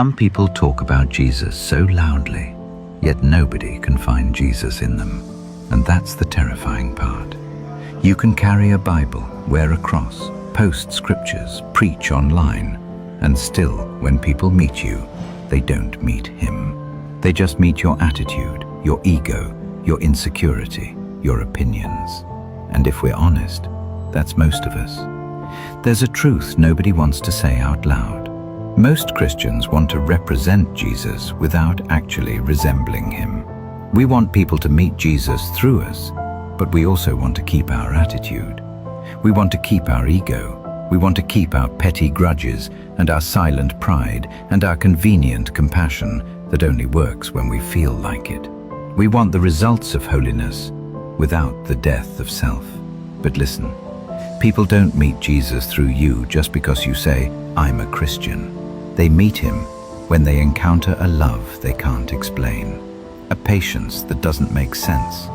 Some people talk about Jesus so loudly, yet nobody can find Jesus in them. And that's the terrifying part. You can carry a Bible, wear a cross, post scriptures, preach online, and still, when people meet you, they don't meet Him. They just meet your attitude, your ego, your insecurity, your opinions. And if we're honest, that's most of us. There's a truth nobody wants to say out loud. Most Christians want to represent Jesus without actually resembling Him. We want people to meet Jesus through us, but we also want to keep our attitude. We want to keep our ego. We want to keep our petty grudges and our silent pride and our convenient compassion that only works when we feel like it. We want the results of holiness without the death of self. But listen, people don't meet Jesus through you just because you say, "I'm a Christian." They meet Him when they encounter a love they can't explain, a patience that doesn't make sense,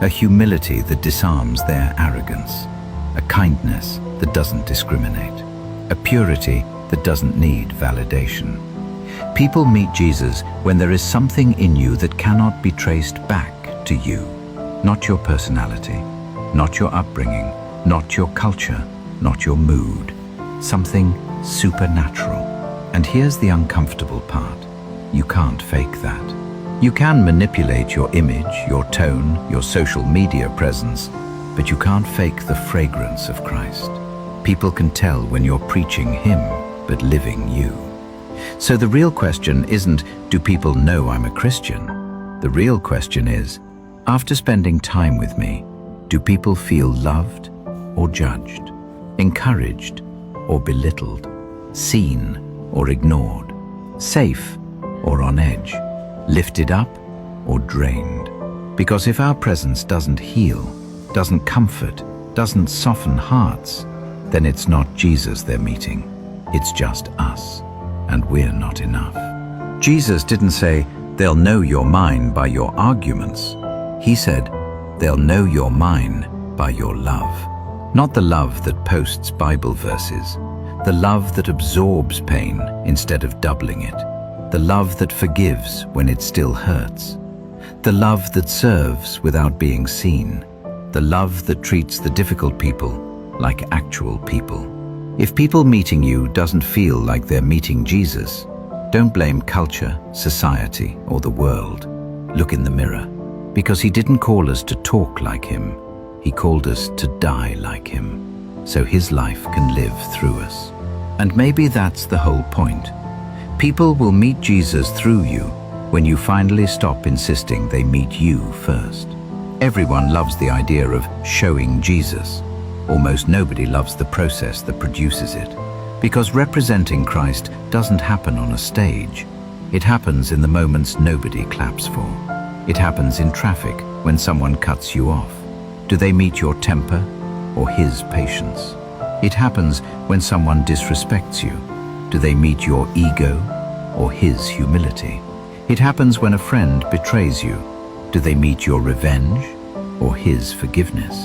a humility that disarms their arrogance, a kindness that doesn't discriminate, a purity that doesn't need validation. People meet Jesus when there is something in you that cannot be traced back to you, not your personality, not your upbringing, not your culture, not your mood, something supernatural. And here's the uncomfortable part. You can't fake that. You can manipulate your image, your tone, your social media presence, but you can't fake the fragrance of Christ. People can tell when you're preaching Him, but living you. So the real question isn't, do people know I'm a Christian? The real question is, after spending time with me, do people feel loved or judged, encouraged or belittled, seen or ignored, safe or on edge, lifted up or drained? Because if our presence doesn't heal, doesn't comfort, doesn't soften hearts, then it's not Jesus they're meeting. It's just us, and we're not enough. Jesus didn't say, "They'll know you're mine by your arguments." He said, "They'll know you're mine by your love." Not the love that posts Bible verses, the love that absorbs pain instead of doubling it, the love that forgives when it still hurts, the love that serves without being seen, the love that treats the difficult people like actual people. If people meeting you doesn't feel like they're meeting Jesus, don't blame culture, society, or the world. Look in the mirror, because He didn't call us to talk like Him. He called us to die like Him, so His life can live through us. And maybe that's the whole point. People will meet Jesus through you when you finally stop insisting they meet you first. Everyone loves the idea of showing Jesus. Almost nobody loves the process that produces it, because representing Christ doesn't happen on a stage. It happens in the moments nobody claps for. It happens in traffic when someone cuts you off. Do they meet your temper or His patience? It happens when someone disrespects you. Do they meet your ego or His humility? It happens when a friend betrays you. Do they meet your revenge or His forgiveness?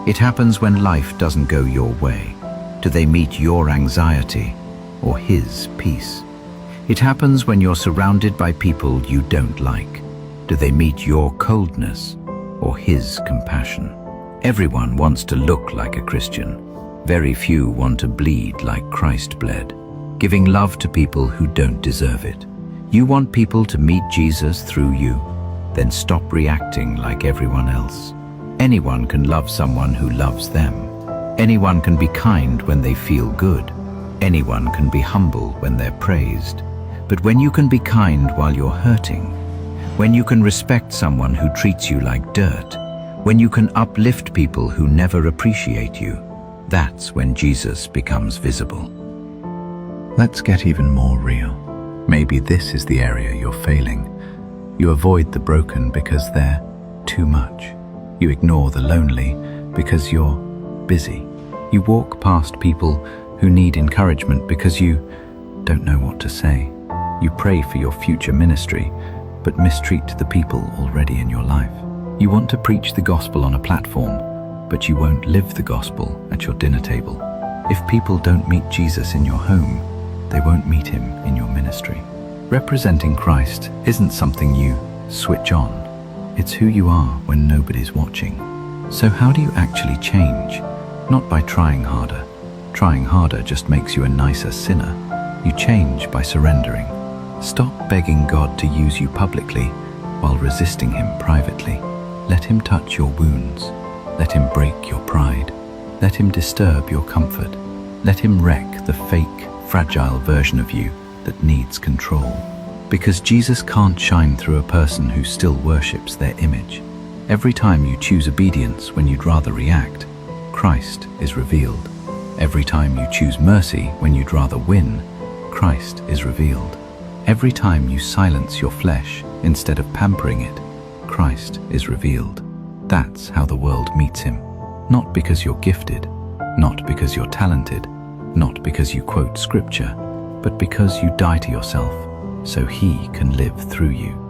It happens when life doesn't go your way. Do they meet your anxiety or His peace? It happens when you're surrounded by people you don't like. Do they meet your coldness or His compassion? Everyone wants to look like a Christian. Very few want to bleed like Christ bled, giving love to people who don't deserve it. You want people to meet Jesus through you? Then stop reacting like everyone else. Anyone can love someone who loves them. Anyone can be kind when they feel good. Anyone can be humble when they're praised. But when you can be kind while you're hurting, when you can respect someone who treats you like dirt, when you can uplift people who never appreciate you, that's when Jesus becomes visible. Let's get even more real. Maybe this is the area you're failing. You avoid the broken because they're too much. You ignore the lonely because you're busy. You walk past people who need encouragement because you don't know what to say. You pray for your future ministry, but mistreat the people already in your life. You want to preach the gospel on a platform, but you won't live the gospel at your dinner table. If people don't meet Jesus in your home, they won't meet Him in your ministry. Representing Christ isn't something you switch on. It's who you are when nobody's watching. So how do you actually change? Not by trying harder. Trying harder just makes you a nicer sinner. You change by surrendering. Stop begging God to use you publicly while resisting Him privately. Let Him touch your wounds. Let Him break your pride. Let Him disturb your comfort. Let Him wreck the fake, fragile version of you that needs control. Because Jesus can't shine through a person who still worships their image. Every time you choose obedience when you'd rather react, Christ is revealed. Every time you choose mercy when you'd rather win, Christ is revealed. Every time you silence your flesh instead of pampering it, Christ is revealed. That's how the world meets Him. Not because you're gifted, not because you're talented, not because you quote scripture, but because you die to yourself so He can live through you.